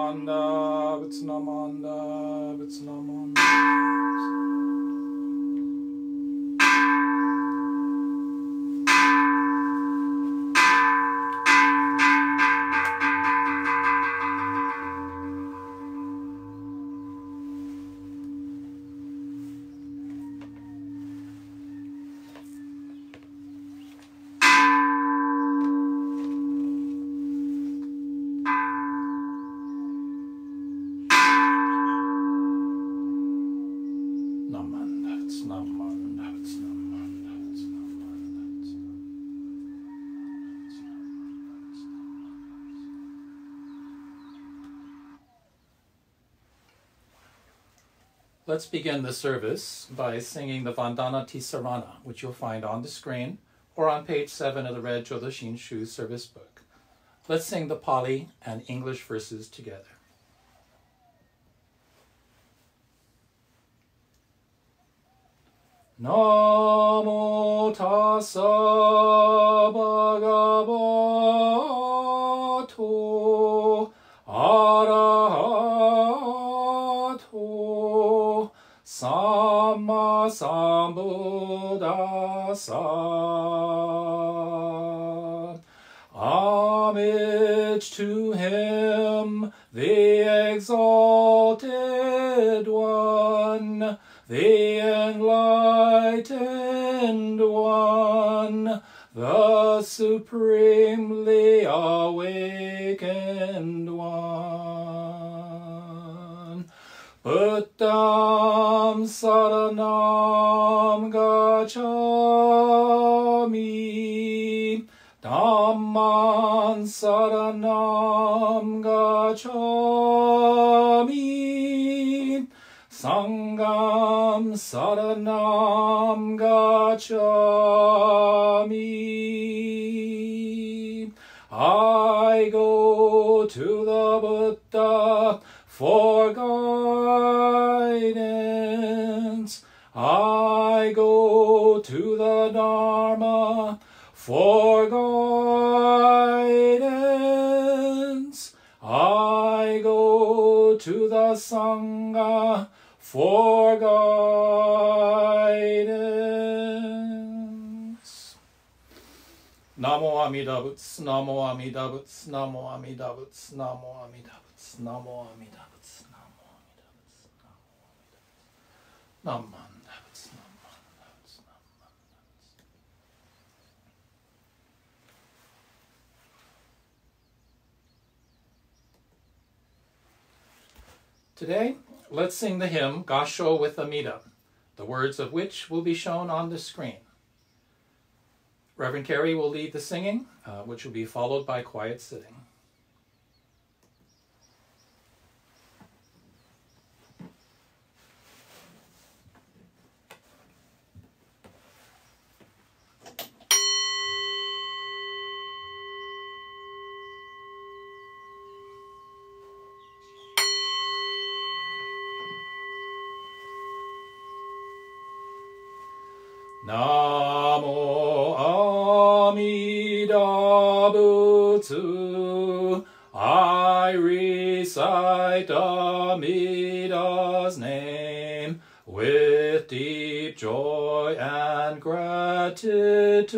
Vitsnamanda, Vitsnamanda, Vitsnamanda. Let's begin the service by singing the Vandana Tisarana, which you'll find on the screen or on page 7 of the Reg or the Shinshu service book. Let's sing the Pali and English verses together. Namo tassa bhagavato arahato samma sambuddhassa. Homage to him, the exalted one, the enlightened one, the supremely awakened one. Buddham saranam gacchami, Dhamman saranam gacchami, Sangam saranam gacchami. I go to the Buddha for guidance. I go to the Dharma for guidance. I go to the Sangha for guidance. Namo Amida Butsu, Namo Amida Butsu, Namo Amida Butsu, Namo Amida Butsu, Namo Amida Butsu, Namo Amida Butsu, Namo Amida Butsu, Namo Amida Butsu. Today, let's sing the hymn Gasho with Amida, the words of which will be shown on the screen. Reverend Carey will lead the singing, which will be followed by quiet sitting. Namo Amida Butsu. I recite Amida's name with deep joy and gratitude.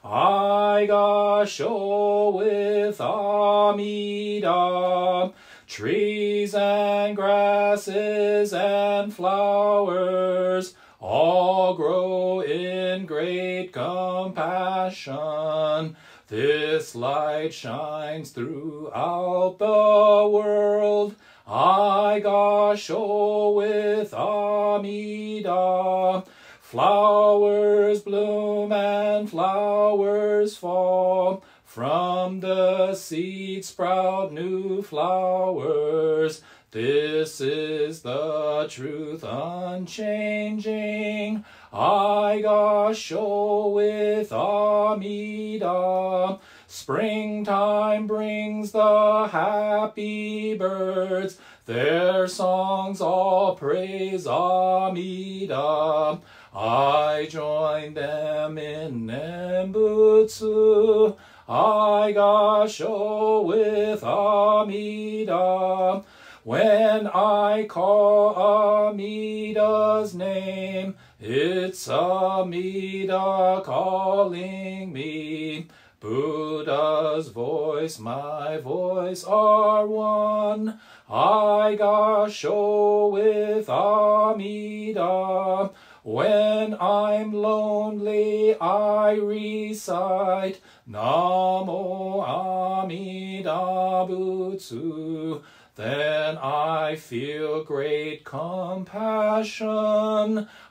I gasho with Amida, trees and grasses and flowers all grow in great compassion. This light shines throughout the world. I gasho with Amida. Flowers bloom and flowers fall. From the seed sprout new flowers. This is the truth unchanging. I gasho with Amida. Springtime brings the happy birds. Their songs all praise Amida. I join them in Nembutsu. I gasho with Amida. When I call Amida's name, it's Amida calling me. Buddha's voice, my voice are one. I gasho with Amida. When I'm lonely, I recite Namo Amida Butsu. Then I feel great compassion.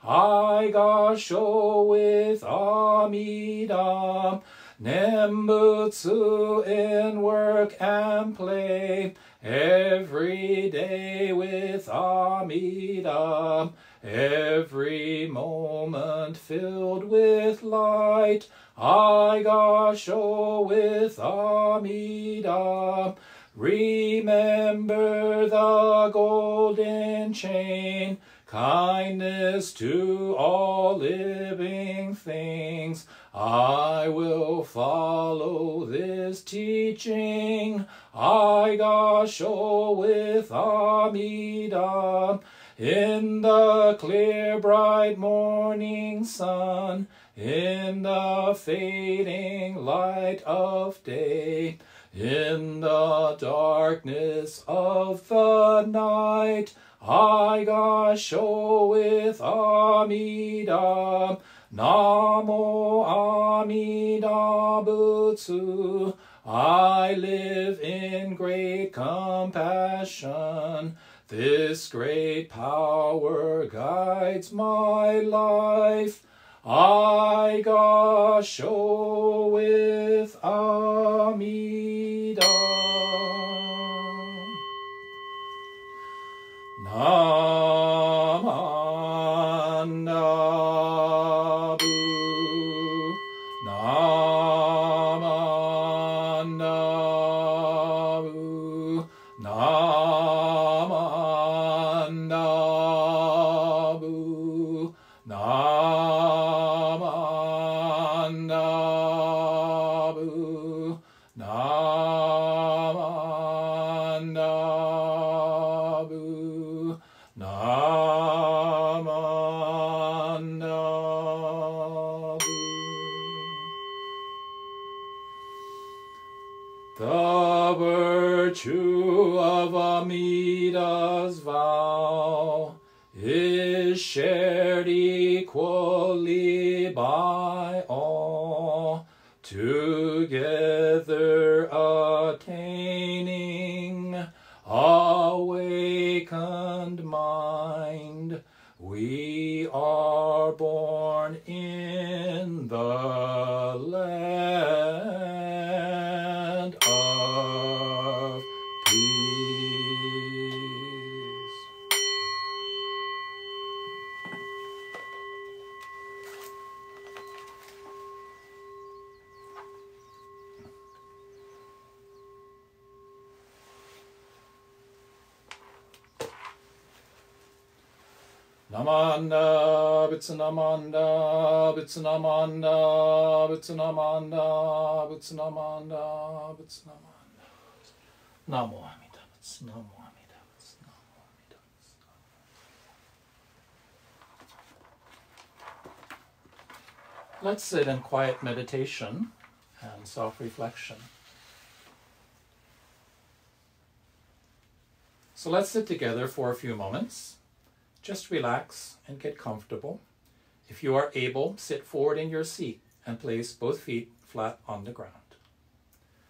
I gasho with Amida. Nembutsu in work and play, every day with Amida. Every moment filled with light, I gasho with Amida. Remember the golden chain, kindness to all living things. I will follow this teaching. I gasho with Amida. In the clear bright morning sun, in the fading light of day, in the darkness of the night, I gasho with Amida. Namo Amida Butsu. I live in great compassion. This great power guides my life. I gasho with Amida. Namanda Bu. Namanda Bu. Namanda Bu. Namanda Bu. Namanda Bu. Namanda Bu. The virtue of Amida's vow is shared equally by all, together attaining awakened mind. We are born in the land of peace. Namanda, Bitsanamanda, Bitsanamanda, Bitsanamanda, Bitsanamanda, Bitsanamanda. Namo Amida Butsu, Namo Amida Butsu, Namo Amida Butsu. Let's sit in quiet meditation and self-reflection. So let's sit together for a few moments. Just relax and get comfortable. If you are able, sit forward in your seat and place both feet flat on the ground.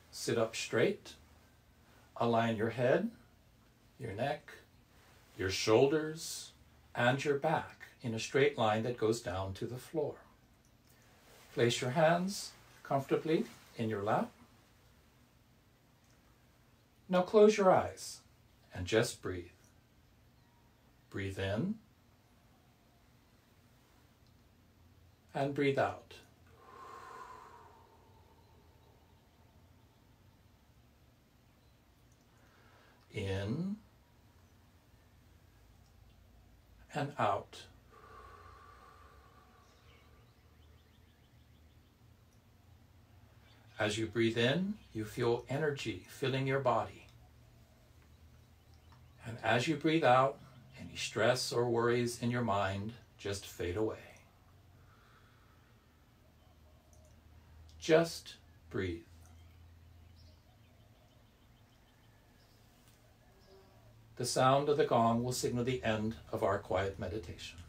Sit up straight. Align your head, your neck, your shoulders, and your back in a straight line that goes down to the floor. Place your hands comfortably in your lap. Now close your eyes and just breathe. Breathe in and breathe out. In and out. As you breathe in, you feel energy filling your body. And as you breathe out, any stress or worries in your mind just fade away. Just breathe. The sound of the gong will signal the end of our quiet meditation.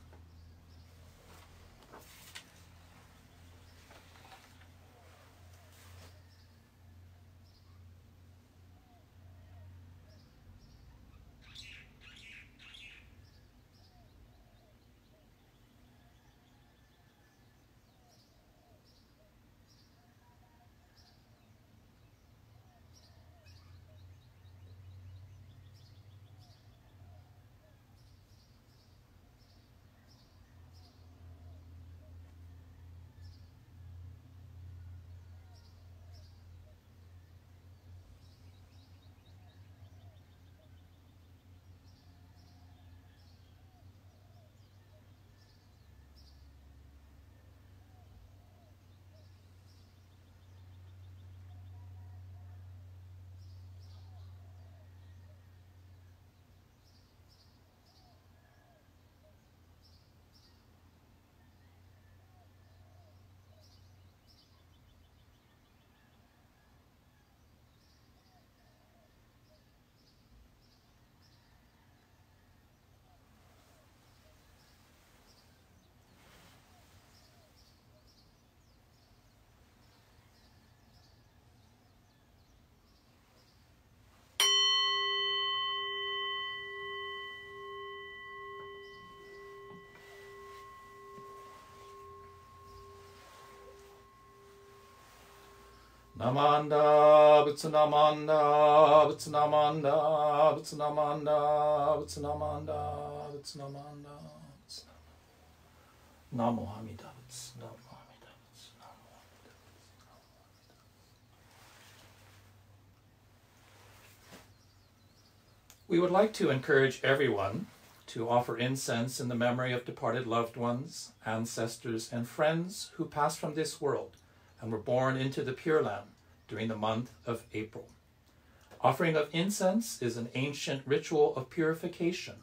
Namanda, Butsunamanda, Butsunamanda, Butsunamanda, Butsunamanda, Butsunamanda, Namo Amida, Namo Amida, Namo Amida. We would like to encourage everyone to offer incense in the memory of departed loved ones, ancestors, and friends who passed from this world and were born into the Pure Land during the month of April. Offering of incense is an ancient ritual of purification,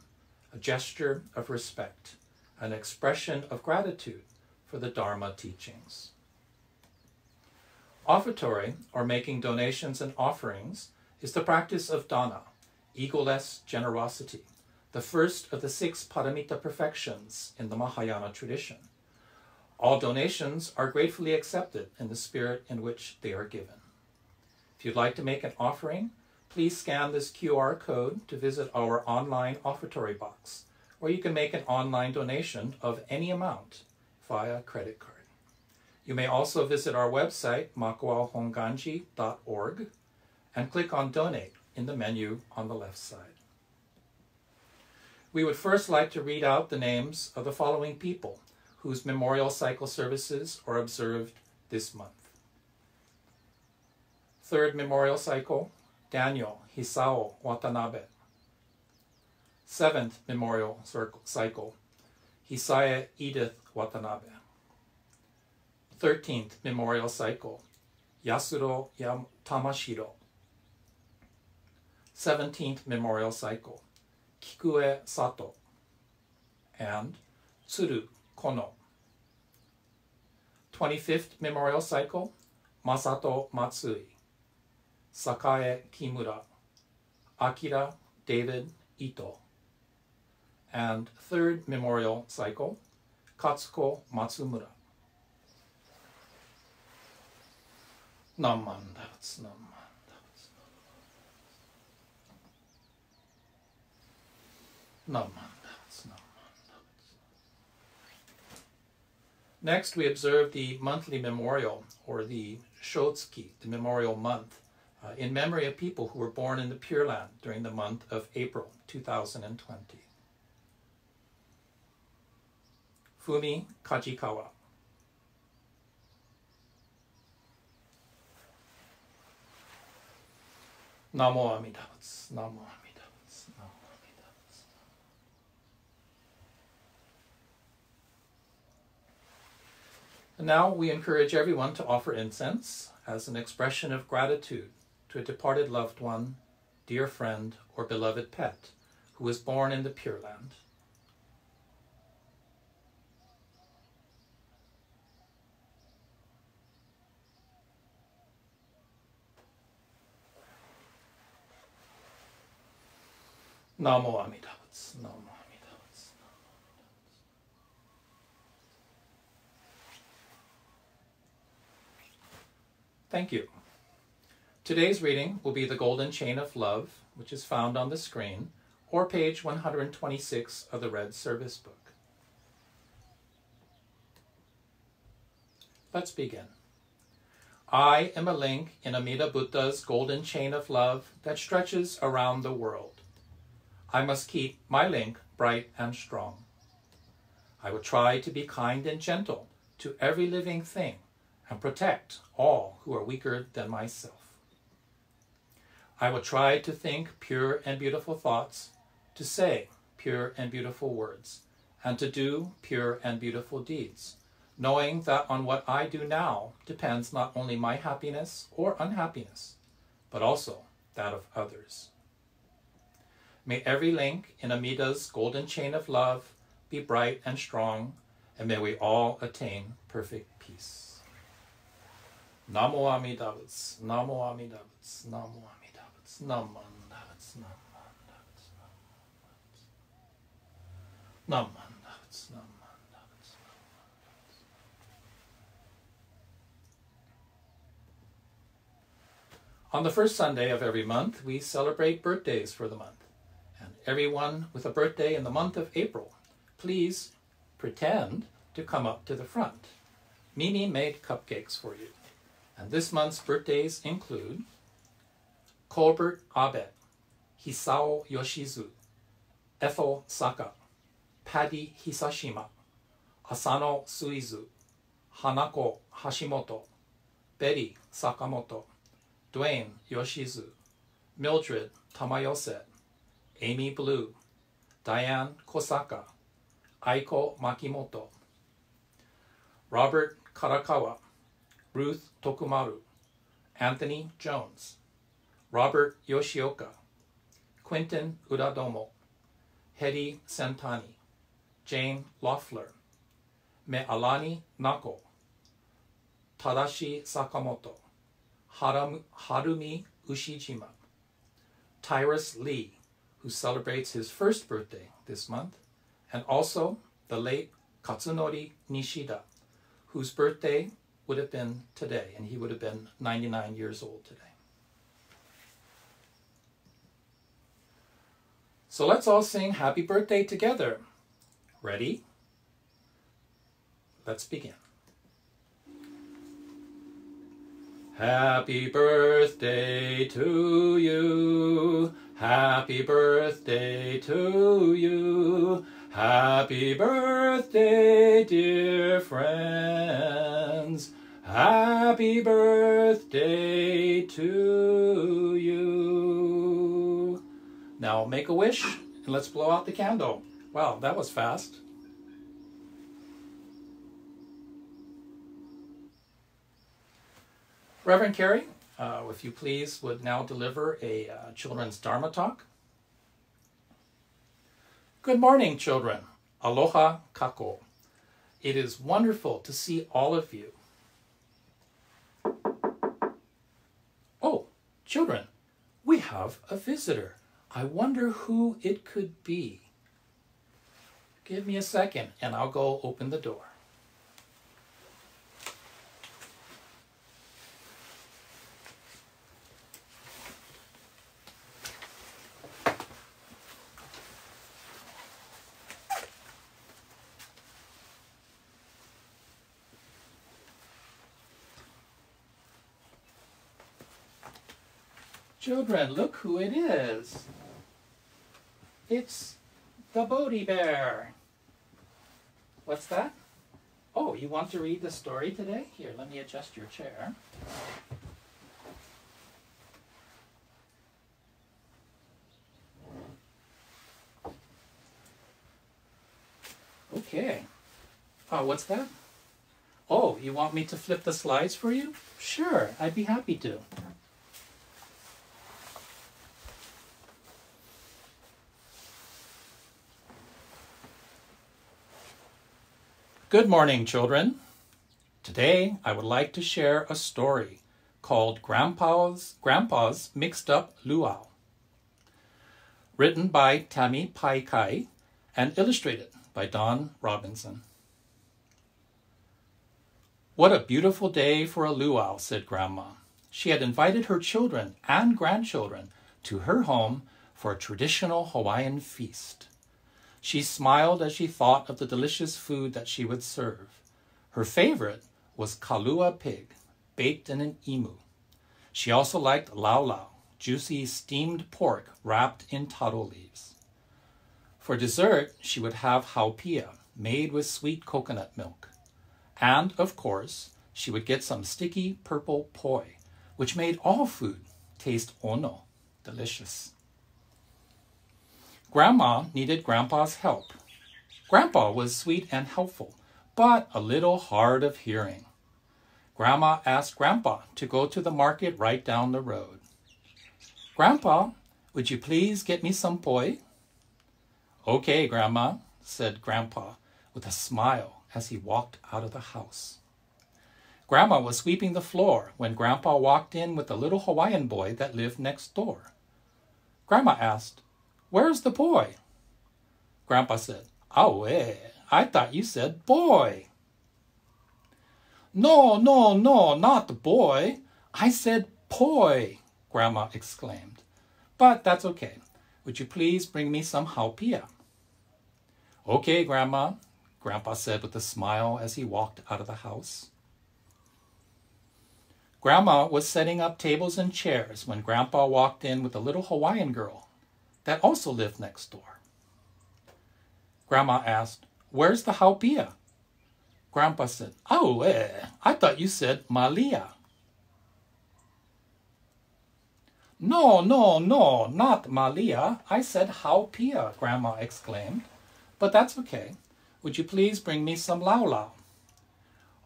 a gesture of respect, an expression of gratitude for the Dharma teachings. Offertory, or making donations and offerings, is the practice of dana, egoless generosity, the first of the 6 paramita perfections in the Mahayana tradition. All donations are gratefully accepted in the spirit in which they are given. If you'd like to make an offering, please scan this QR code to visit our online offertory box, or you can make an online donation of any amount via credit card. You may also visit our website, makuahonganji.org, and click on Donate in the menu on the left side. We would first like to read out the names of the following people whose memorial cycle services are observed this month. 3rd memorial cycle, Daniel Hisao Watanabe. 7th memorial cycle, Hisae Edith Watanabe. 13th memorial cycle, Yasuro Tamashiro. 17th memorial cycle, Kikue Sato and Tsuru Kono. 25th memorial cycle, Masato Matsui, Sakae Kimura, Akira David Ito. And 3rd memorial cycle, Katsuko Matsumura. Namandats, namandats, namandats, namandats. Next, we observe the monthly memorial, or the Shotsuki, the memorial month, in memory of people who were born in the Pure Land during the month of April 2020. Fumi Kajikawa. Namo Amida Butsu, Namo Amida Butsu, Namo Amida Butsu. And now we encourage everyone to offer incense as an expression of gratitude to a departed loved one, dear friend, or beloved pet who was born in the Pure Land. Namo Amida Butsu, Namo Amida Butsu. Thank you. Today's reading will be the Golden Chain of Love, which is found on the screen, or page 126 of the Red Service Book. Let's begin. I am a link in Amida Buddha's golden chain of love that stretches around the world. I must keep my link bright and strong. I will try to be kind and gentle to every living thing and protect all who are weaker than myself. I will try to think pure and beautiful thoughts, to say pure and beautiful words, and to do pure and beautiful deeds, knowing that on what I do now depends not only my happiness or unhappiness, but also that of others. May every link in Amida's golden chain of love be bright and strong, and may we all attain perfect peace. Namo Amida Butsu, Namo Amida Butsu, Namo Amida Butsu, Namo Amida Butsu, Namo Amida Butsu, Namo Amida Butsu, Namo Amida Butsu. On the first Sunday of every month, we celebrate birthdays for the month. And everyone with a birthday in the month of April, please pretend to come up to the front. Mimi made cupcakes for you. And this month's birthdays include Colbert Abe, Hisao Yoshizu, Ethel Saka, Paddy Hisashima, Asano Suizu, Hanako Hashimoto, Betty Sakamoto, Dwayne Yoshizu, Mildred Tamayose, Amy Blue, Diane Kosaka, Aiko Makimoto, Robert Karakawa, Ruth Tokumaru, Anthony Jones, Robert Yoshioka, Quentin Uradomo, Hedy Sentani, Jane Loeffler, Me'alani Nako, Tadashi Sakamoto, Harumi Ushijima, Tyrus Lee, who celebrates his first birthday this month, and also the late Katsunori Nishida, whose birthday would have been today, and he would have been 99 years old today. So let's all sing Happy Birthday together. Ready? Let's begin. Happy birthday to you. Happy birthday to you. Happy birthday, dear friends. Happy birthday to you. Now make a wish and let's blow out the candle. Wow, that was fast. Reverend Carey, if you please would now deliver a children's Dharma Talk. Good morning, children. Aloha kako. It is wonderful to see all of you. Oh, children, we have a visitor. I wonder who it could be. Give me a second and I'll go open the door. Children, look who it is. It's the Bodhi Bear. What's that? Oh, you want to read the story today? Here, let me adjust your chair. Okay. What's that? Oh, you want me to flip the slides for you? Sure, I'd be happy to. Good morning, children. Today, I would like to share a story called Grandpa's Mixed Up Luau, written by Tammy Pai Kai and illustrated by Don Robinson. What a beautiful day for a luau, said Grandma. She had invited her children and grandchildren to her home for a traditional Hawaiian feast. She smiled as she thought of the delicious food that she would serve. Her favorite was kalua pig, baked in an imu. She also liked laulau, juicy steamed pork wrapped in taro leaves. For dessert, she would have haupia, made with sweet coconut milk. And, of course, she would get some sticky purple poi, which made all food taste ono, delicious. Grandma needed Grandpa's help. Grandpa was sweet and helpful, but a little hard of hearing. Grandma asked Grandpa to go to the market right down the road. Grandpa, would you please get me some poi? Okay, Grandma, said Grandpa with a smile as he walked out of the house. Grandma was sweeping the floor when Grandpa walked in with a little Hawaiian boy that lived next door. Grandma asked, "Where's the boy?" Grandpa said, "Aue, I thought you said boy." No, not boy. I said poi, Grandma exclaimed. But that's okay. Would you please bring me some haupia? Okay, Grandma, Grandpa said with a smile as he walked out of the house. Grandma was setting up tables and chairs when Grandpa walked in with a little Hawaiian girl that also lived next door. Grandma asked, "Where's the haupia?" Grandpa said, "Oh, I thought you said malia." No, not malia. I said haupia, Grandma exclaimed. But that's okay. Would you please bring me some laulau?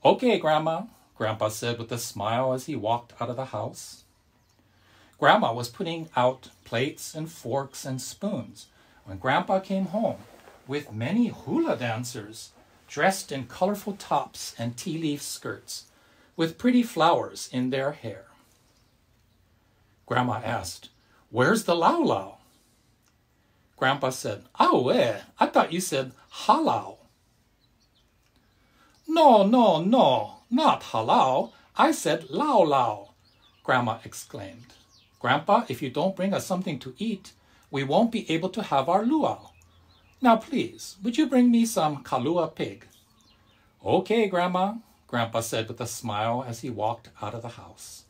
Okay, Grandma, Grandpa said with a smile as he walked out of the house. Grandma was putting out plates and forks and spoons when Grandpa came home with many hula dancers dressed in colorful tops and tea leaf skirts with pretty flowers in their hair. Grandma asked, "Where's the laulau?" Grandpa said, "Oh, I thought you said halau." No, not halau. I said laulau, Grandma exclaimed. Grandpa, if you don't bring us something to eat, we won't be able to have our luau. Now, please, would you bring me some kalua pig? Okay, Grandma, Grandpa said with a smile as he walked out of the house.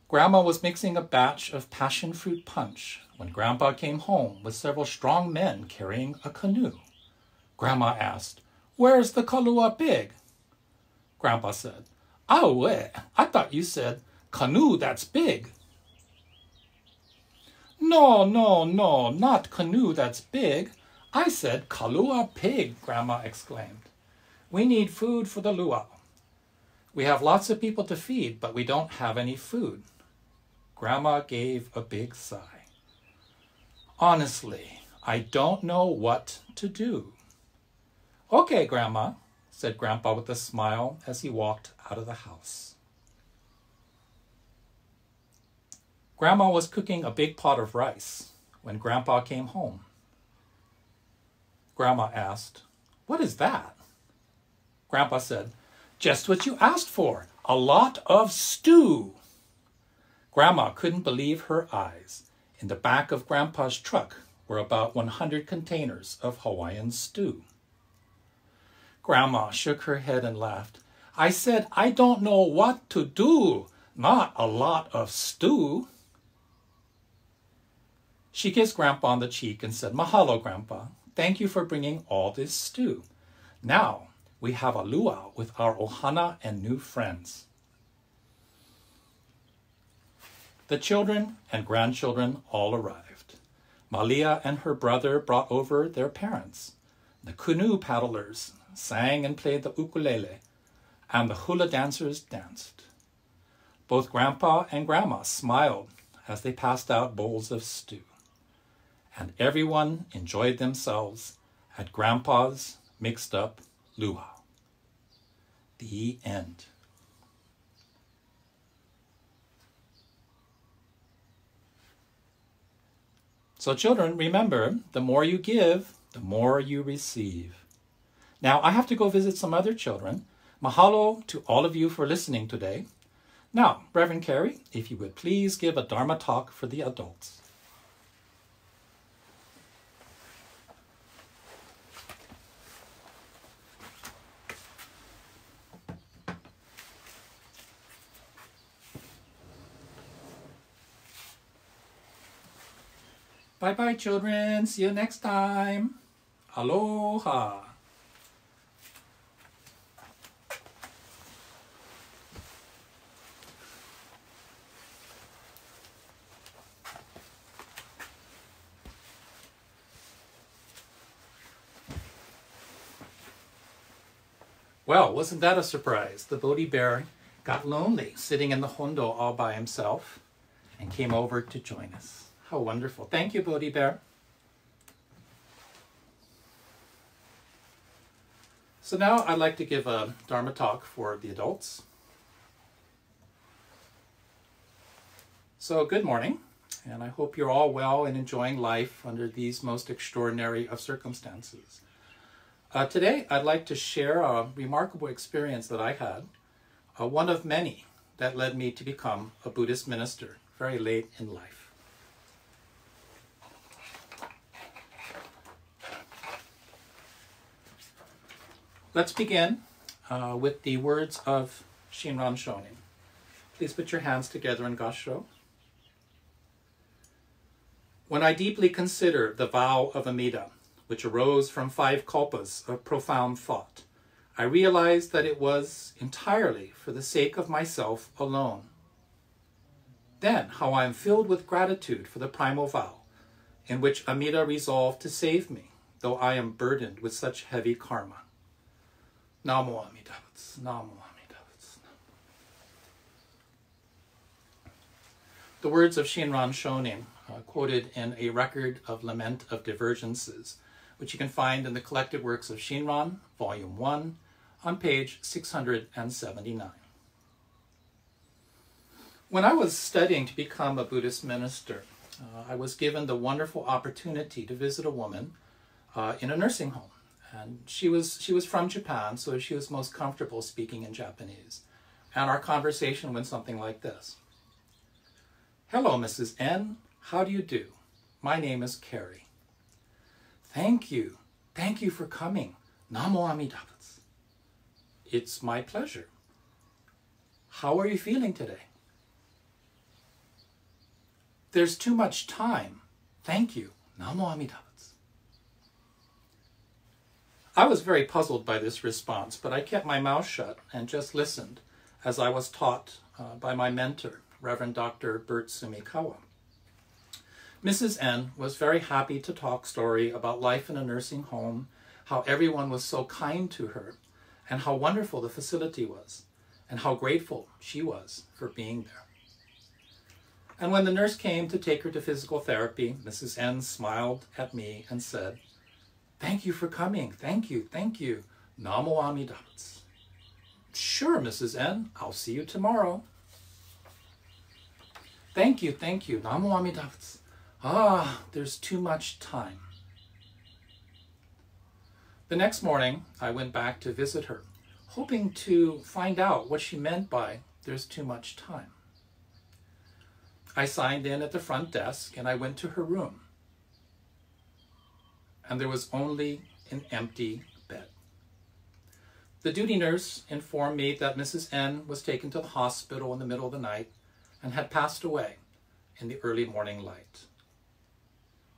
Grandma was mixing a batch of passion fruit punch when Grandpa came home with several strong men carrying a canoe. Grandma asked, "Where's the kalua pig?" Grandpa said, "Oh, I thought you said canoe that's big." No, not canoe that's big. I said kalua pig, Grandma exclaimed. We need food for the luau. We have lots of people to feed, but we don't have any food. Grandma gave a big sigh. Honestly, I don't know what to do. Okay, Grandma, said Grandpa with a smile as he walked out of the house. Grandma was cooking a big pot of rice when Grandpa came home. Grandma asked, "What is that?" Grandpa said, "Just what you asked for, a lot of stew." Grandma couldn't believe her eyes. In the back of Grandpa's truck were about 100 containers of Hawaiian stew. Grandma shook her head and laughed. I said, I don't know what to do, not a lot of stew. She kissed Grandpa on the cheek and said, "Mahalo, Grandpa. Thank you for bringing all this stew. Now we have a luau with our ohana and new friends." The children and grandchildren all arrived. Malia and her brother brought over their parents. The canoe paddlers sang and played the ukulele, and the hula dancers danced. Both Grandpa and Grandma smiled as they passed out bowls of stew, and everyone enjoyed themselves at Grandpa's mixed-up luau. The end. So children, remember, the more you give, the more you receive. Now, I have to go visit some other children. Mahalo to all of you for listening today. Now, Reverend Carey, if you would please give a Dharma talk for the adults. Bye-bye, children. See you next time. Aloha. Well, wasn't that a surprise? The Bodhi Bear got lonely sitting in the hondo all by himself and came over to join us. How wonderful. Thank you, Bodhi Bear. So now I'd like to give a Dharma talk for the adults. So good morning, and I hope you're all well and enjoying life under these most extraordinary of circumstances. Today, I'd like to share a remarkable experience that I had, one of many that led me to become a Buddhist minister very late in life. Let's begin with the words of Shinran Shonin. Please put your hands together in Gassho. When I deeply consider the vow of Amida, which arose from 5 kalpas of profound thought, I realized that it was entirely for the sake of myself alone. Then, how I am filled with gratitude for the primal vow, in which Amida resolved to save me, though I am burdened with such heavy karma. Namo Amida Butsu, Namo Amida Butsu. The words of Shinran Shonin, quoted in A Record of Lament of Divergences, which you can find in the Collected Works of Shinran, Volume 1, on page 679. When I was studying to become a Buddhist minister, I was given the wonderful opportunity to visit a woman in a nursing home. And she was from Japan, so she was most comfortable speaking in Japanese. And our conversation went something like this. Hello, Mrs. N. How do you do? My name is Carrie. Thank you. Thank you for coming. Namo Amida Butsu. It's my pleasure. How are you feeling today? There's too much time. Thank you. Namo Amida Butsu. I was very puzzled by this response, but I kept my mouth shut and just listened as I was taught by my mentor, Reverend Dr. Bert Sumikawa. Mrs. N was very happy to talk story about life in a nursing home, how everyone was so kind to her, and how wonderful the facility was, and how grateful she was for being there. And when the nurse came to take her to physical therapy, Mrs. N smiled at me and said, "Thank you for coming. Thank you. Thank you. Namo Amida Butsu." "Sure, Mrs. N. I'll see you tomorrow." "Thank you. Thank you. Namo Amida Butsu. Ah, there's too much time." The next morning, I went back to visit her, hoping to find out what she meant by "there's too much time." I signed in at the front desk and I went to her room. And there was only an empty bed. The duty nurse informed me that Mrs. N was taken to the hospital in the middle of the night and had passed away in the early morning light.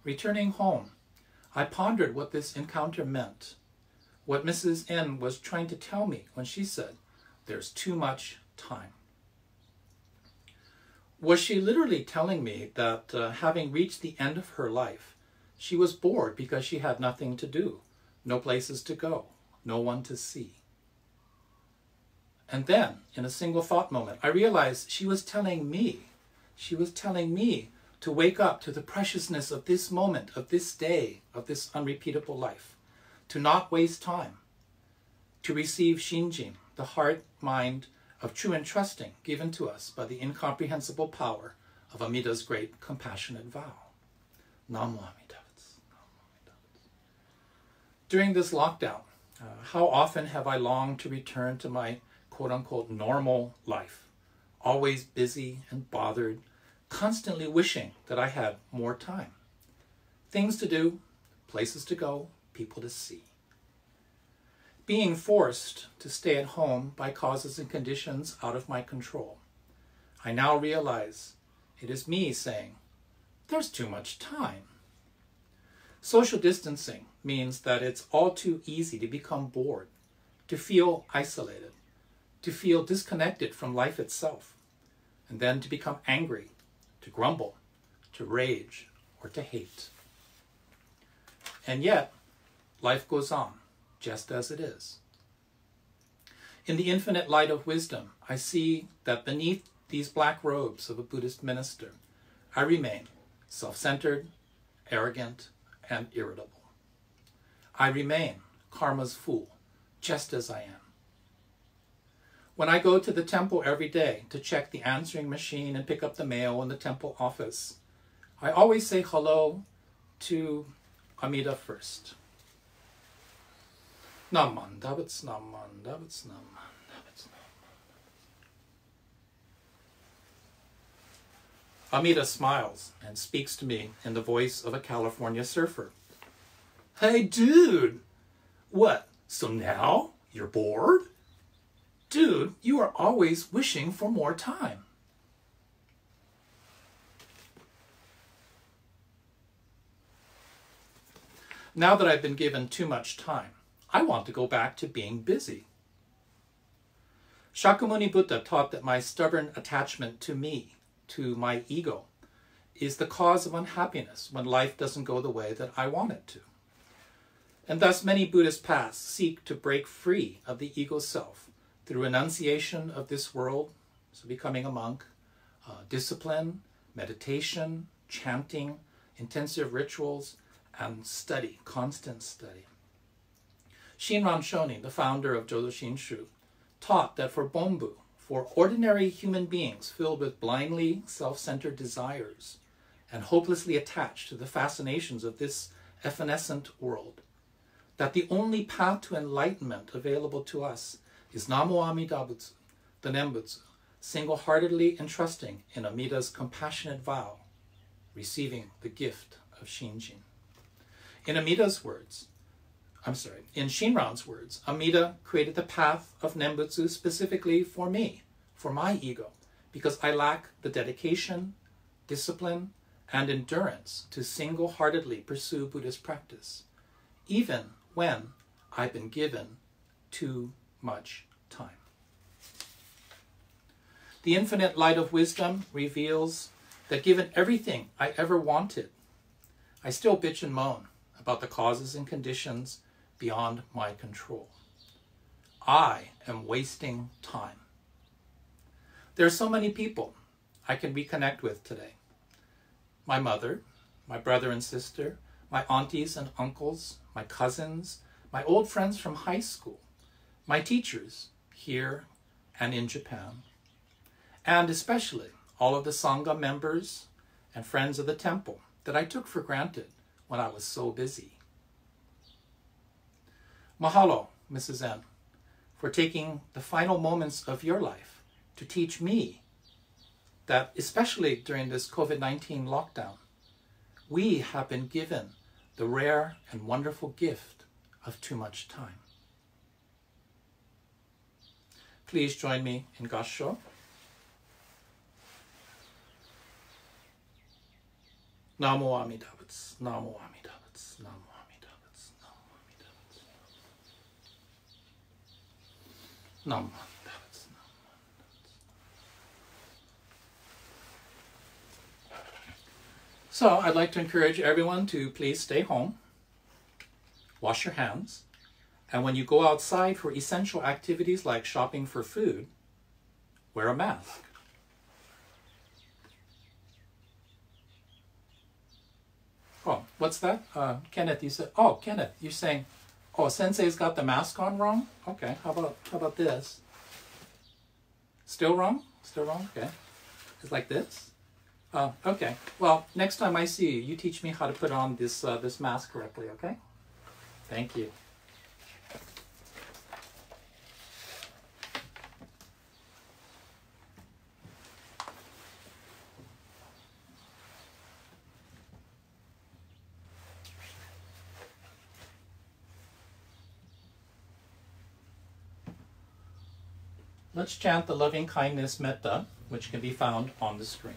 Returning home, I pondered what this encounter meant, what Mrs. N was trying to tell me when she said, "There's too much time." Was she literally telling me that having reached the end of her life, she was bored because she had nothing to do, no places to go, no one to see. And then, in a single thought moment, I realized she was telling me to wake up to the preciousness of this moment, of this day, of this unrepeatable life, to not waste time, to receive Shinjin, the heart, mind of true entrusting given to us by the incomprehensible power of Amida's great compassionate vow. Namo Amida Butsu. During this lockdown, how often have I longed to return to my quote-unquote normal life, always busy and bothered, constantly wishing that I had more time. Things to do, places to go, people to see. Being forced to stay at home by causes and conditions out of my control, I now realize it is me saying, there's too much time. Social distancing means that it's all too easy to become bored, to feel isolated, to feel disconnected from life itself, and then to become angry, to grumble, to rage, or to hate. And yet, life goes on, just as it is. In the infinite light of wisdom, I see that beneath these black robes of a Buddhist minister, I remain self-centered, arrogant, and irritable. I remain karma's fool, just as I am. When I go to the temple every day to check the answering machine and pick up the mail in the temple office, I always say hello to Amida first. Naman Dabats Naman Dabats Naman Dabats Naman. Amida smiles and speaks to me in the voice of a California surfer. Hey dude! What, so now you're bored? Dude, you are always wishing for more time. Now that I've been given too much time, I want to go back to being busy. Shakyamuni Buddha taught that my stubborn attachment to me, to my ego, is the cause of unhappiness when life doesn't go the way that I want it to. And thus many Buddhist paths seek to break free of the ego self through renunciation of this world, so becoming a monk, discipline, meditation, chanting, intensive rituals, and study, constant study. Shinran Shonin, the founder of Jodo Shinshu, taught that for Bonbu, for ordinary human beings filled with blindly self-centered desires and hopelessly attached to the fascinations of this evanescent world, that the only path to enlightenment available to us is Namo Amida Butsu, the Nembutsu, single-heartedly entrusting in Amida's compassionate vow, receiving the gift of Shinjin. In Shinran's words, Amida created the path of Nembutsu specifically for me, for my ego, because I lack the dedication, discipline, and endurance to single-heartedly pursue Buddhist practice, even when I've been given too much time. The infinite light of wisdom reveals that given everything I ever wanted, I still bitch and moan about the causes and conditions beyond my control. I am wasting time. There are so many people I can reconnect with today. My mother, my brother and sister, my aunties and uncles, my cousins, my old friends from high school, my teachers here and in Japan, and especially all of the Sangha members and friends of the temple that I took for granted when I was so busy. Mahalo, Mrs. N, for taking the final moments of your life to teach me that, especially during this COVID-19 lockdown, we have been given the rare and wonderful gift of too much time. Please join me in Gassho. Namo Amida Butsu, Namo Amida Butsu, Namo Amida Butsu, Namo Amida Butsu, Namo Amida Butsu, Namo Amida Butsu. So I'd like to encourage everyone to please stay home, wash your hands, And when you go outside for essential activities like shopping for food, wear a mask. Oh, what's that? Kenneth, you said, oh, Kenneth, you're saying, oh, Sensei's got the mask on wrong? Okay, how about this? Still wrong? Still wrong? Okay. It's like this? Okay. Well, next time I see you, you teach me how to put on this mask correctly, okay? Thank you. Let's chant the loving kindness metta, which can be found on the screen.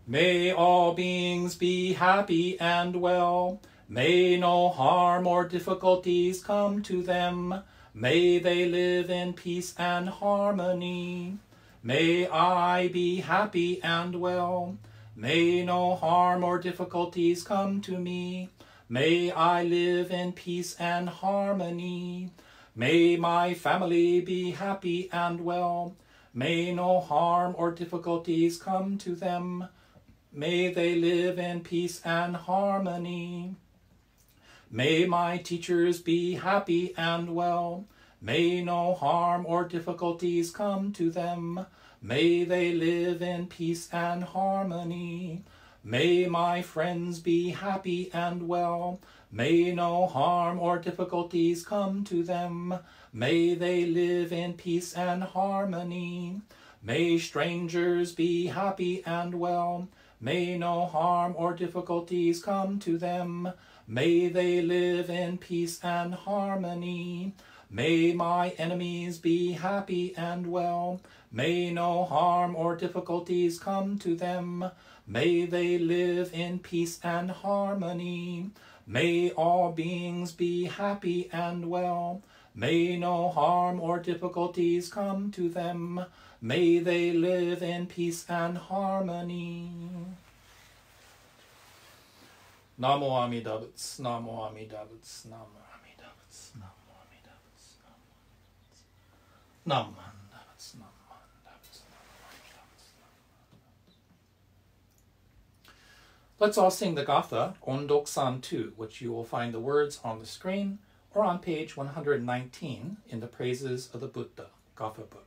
May all beings be happy and well. May no harm or difficulties come to them. May they live in peace and harmony. May I be happy and well. May no harm or difficulties come to me. May I live in peace and harmony. May my family be happy and well. May no harm or difficulties come to them. May they live in peace and harmony. May my teachers be happy and well. May no harm or difficulties come to them. May they live in peace and harmony. May my friends be happy and well. May no harm or difficulties come to them. May they live in peace and harmony. May strangers be happy and well. May no harm or difficulties come to them. May they live in peace and harmony. May my enemies be happy and well. May no harm or difficulties come to them. May they live in peace and harmony. May all beings be happy and well. May no harm or difficulties come to them. May they live in peace and harmony. Namo Amida Butsu, Namo Amida Butsu, Namo Amida Butsu, Namo Amida Butsu, Namo Amida Butsu, Namo Amida Butsu. Let's all sing the Gatha, Ondok-san 2, which you will find the words on the screen or on page 119 in the Praises of the Buddha, Gatha book.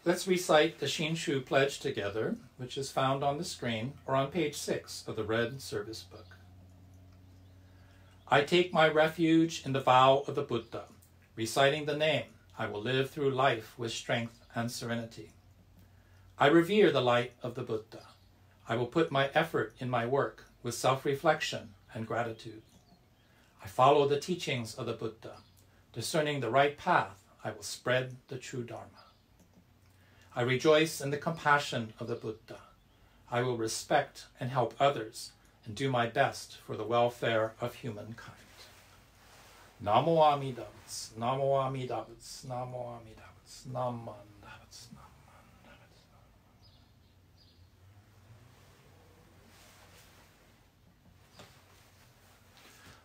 Let's recite the Shinshu Pledge together, which is found on the screen or on page 6 of the Red Service Book. I take my refuge in the vow of the Buddha. Reciting the name, I will live through life with strength and serenity. I revere the light of the Buddha. I will put my effort in my work with self-reflection and gratitude. I follow the teachings of the Buddha. Discerning the right path, I will spread the true Dharma. I rejoice in the compassion of the Buddha. I will respect and help others and do my best for the welfare of humankind. Namo Amida Butsu, Namo Amida Butsu, Namo Amida Butsu, Namo Amida Butsu, Namo Amida Butsu.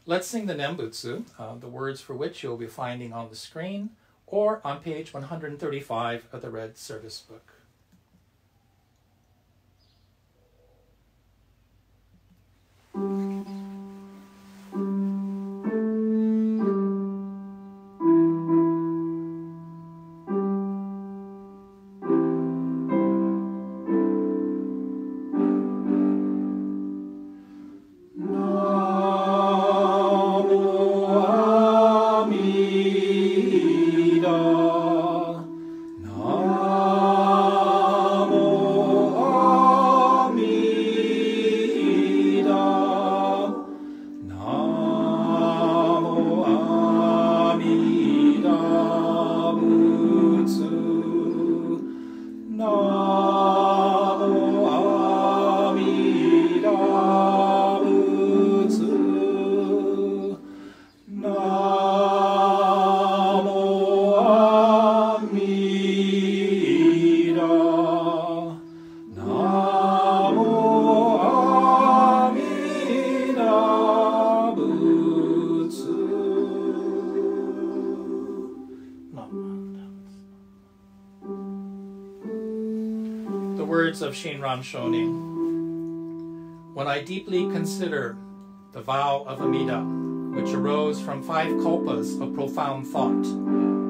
Let's sing the Nembutsu, the words for which you'll be finding on the screen or on page 135 of the Red Service Book. Of Shinran Shonin. When I deeply consider the vow of Amida, which arose from 5 kalpas of profound thought,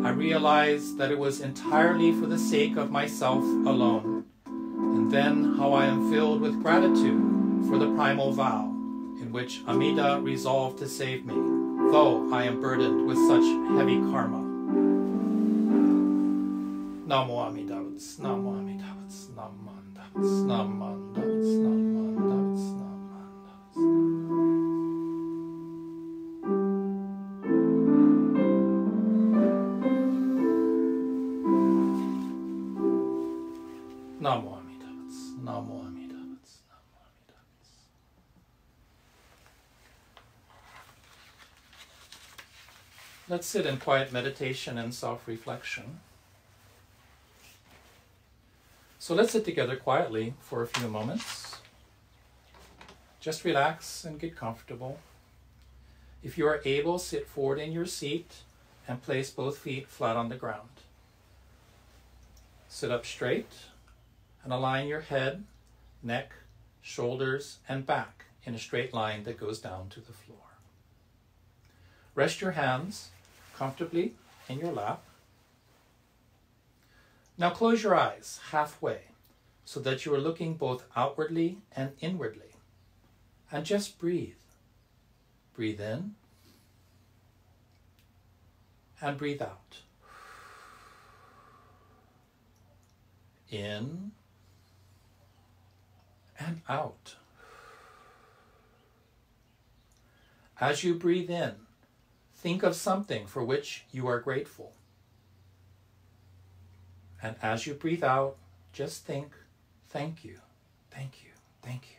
I realize that it was entirely for the sake of myself alone, and then how I am filled with gratitude for the primal vow, in which Amida resolved to save me, though I am burdened with such heavy karma. Namo Amida Butsu, Namo Amida Butsu, Namo. Let's sit in quiet meditation and self-reflection. So let's sit together quietly for a few moments. Just relax and get comfortable. If you are able, sit forward in your seat and place both feet flat on the ground. Sit up straight and align your head, neck, shoulders, and back in a straight line that goes down to the floor. Rest your hands comfortably in your lap. Now close your eyes halfway so that you are looking both outwardly and inwardly. And just breathe. Breathe in and breathe out. In and out. As you breathe in, think of something for which you are grateful. And as you breathe out, just think, thank you, thank you, thank you.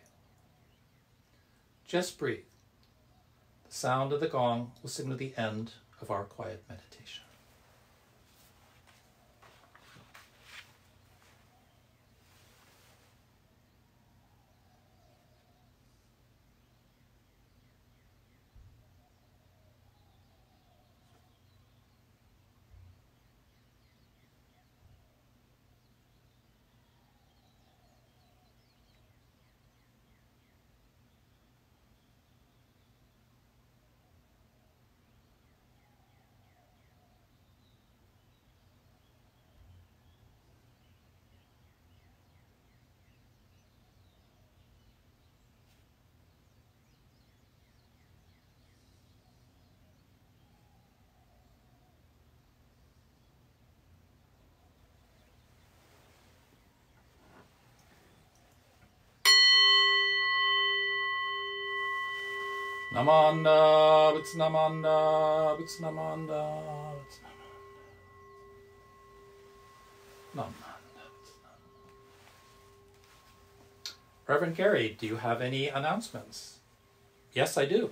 Just breathe. The sound of the gong will signal the end of our quiet meditation. Namanda, Butsu Namanda, Butsu Namanda, Butsu Namanda. Reverend Gary, do you have any announcements? Yes, I do.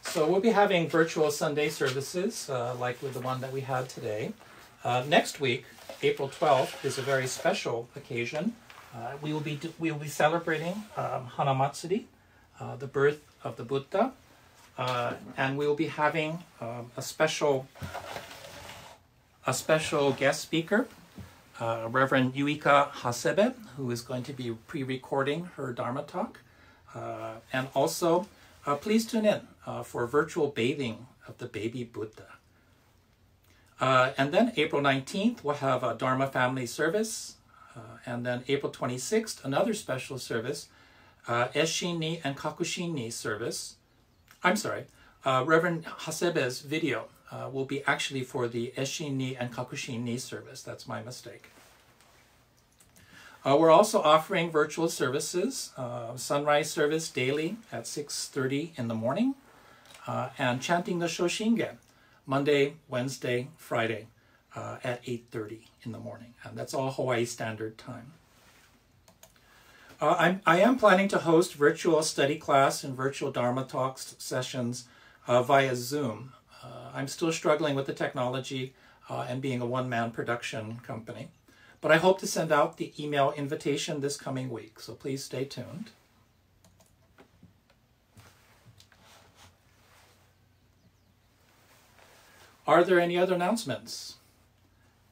So we'll be having virtual Sunday services, like with the one that we had today. Next week, April 12th, is a very special occasion. We will be celebrating Hanamatsuri, the birth of the Buddha, and we will be having a special guest speaker, Reverend Yuika Hasebe, who is going to be pre-recording her Dharma talk. And also, please tune in for virtual bathing of the baby Buddha. And then April 19th, we'll have a Dharma Family Service. And then April 26th, another special service, Eshin-ni and Kakushin-ni service. I'm sorry, Reverend Hasebe's video will be actually for the Eshin-ni and Kakushin-ni service. That's my mistake. We're also offering virtual services, sunrise service daily at 6:30 in the morning, and chanting the Shoshinge Monday, Wednesday, Friday at 8:30 in the morning. And that's all Hawaii Standard Time. I am planning to host virtual study class and virtual Dharma Talks sessions via Zoom. I'm still struggling with the technology and being a one-man production company. But I hope to send out the email invitation this coming week, so please stay tuned. Are there any other announcements?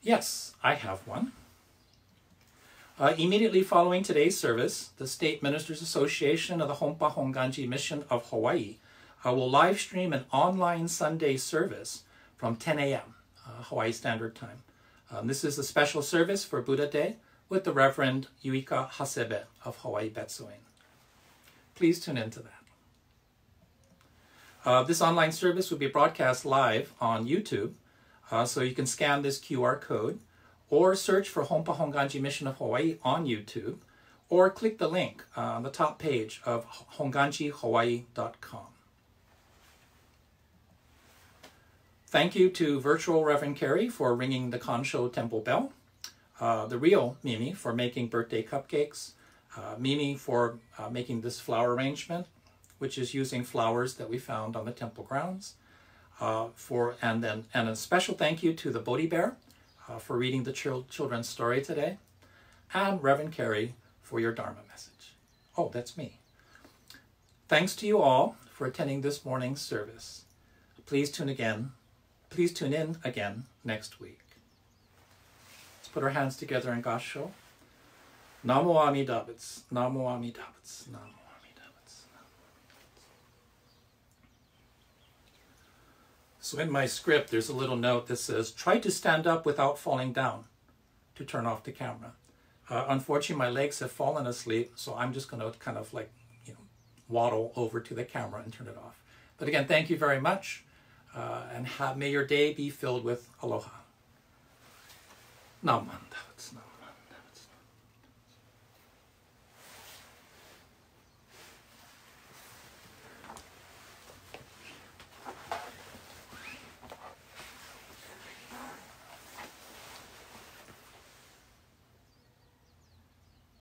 Yes, I have one. Immediately following today's service, the State Ministers Association of the Honpa Honganji Mission of Hawaii will live stream an online Sunday service from 10 a.m. Hawaii Standard Time. This is a special service for Buddha Day with the Reverend Yuika Hasebe of Hawaii Betsuin. Please tune into that. This online service will be broadcast live on YouTube, so you can scan this QR code or search for Honpa Honganji Mission of Hawaii on YouTube, or click the link on the top page of honganjihawaii.com. Thank you to virtual Reverend Carrie for ringing the Kansho temple bell, the real Mimi for making birthday cupcakes, Mimi for making this flower arrangement, which is using flowers that we found on the temple grounds, and a special thank you to the Bodhi Bear for reading the children's story today, and Reverend Carrie for your Dharma message. Oh, that's me. Thanks to you all for attending this morning's service. Please tune in again next week. Let's put our hands together in Gassho. Namo Amida Butsu, Namo Amida Butsu, Namo Amida Butsu. So in my script, there's a little note that says, try to stand up without falling down to turn off the camera. Unfortunately, my legs have fallen asleep, so I'm just going to kind of waddle over to the camera and turn it off. But again, thank you very much. And may your day be filled with aloha. Namanda.